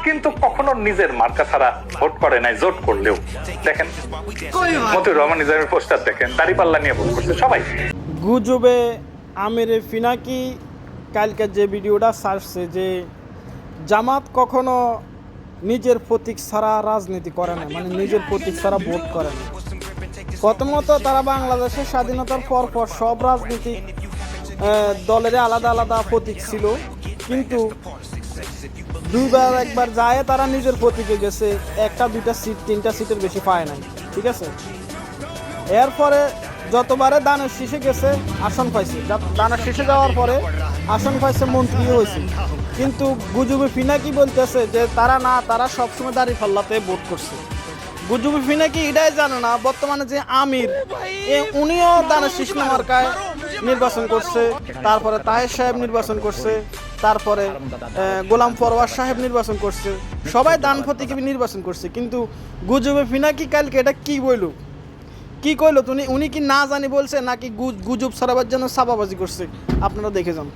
কিন্তু কখনো নিজের মার্কা ছাড়া ভোট করে নাই, জোট করলেও। দেখেন মতিউর রহমান নিজামের পোস্টার দেখেন, দাড়িপাল্লা নিয়ে ভোট করছে সবাই। গুজবে আমির পিনাকি কালকে যে ভিডিওটা ছাড়ছে যে জামাত কখনো নিজের প্রতীক ছাড়া রাজনীতি করে না, মানে নিজের প্রতীক ছাড়া ভোট করে না। প্রথমত তারা বাংলাদেশের স্বাধীনতার পর সব রাজনীতিক দলের আলাদা আলাদা প্রতীক ছিল, কিন্তু দুইবার একবার যায় তারা নিজের প্রতীকে গেছে, একটা দুইটা সিট তিনটা সিটের বেশি পায় নাই, ঠিক আছে। এরপরে যতবারে দানের শীষে গেছে আসন পাইছে, দানের শীষে যাওয়ার পরে আসন পাইছে, মন্ত্রী হয়েছে। কিন্তু গুজবে পিনাকি বলতেছে যে তারা সবসময় দাঁড়িপাল্লাতে ভোট করছে। গুজবে পিনাকি এটাই জানে না বর্তমানে যে আমির উনিও দানের শীষ মার্কায় নির্বাচন করছে, তারপরে তাহের সাহেব নির্বাচন করছে, তারপরে গোলাম পরওয়ার সাহেব নির্বাচন করছে, সবাই দান প্রতীকে নির্বাচন করছে। কিন্তু গুজবে পিনাকি কালকে এটা কি বলল, কি কইলো উনি কি না জানি বলছে নাকি গুজব ছড়াবার জন্য ছাপাবাজি করছে, আপনারা দেখে যান।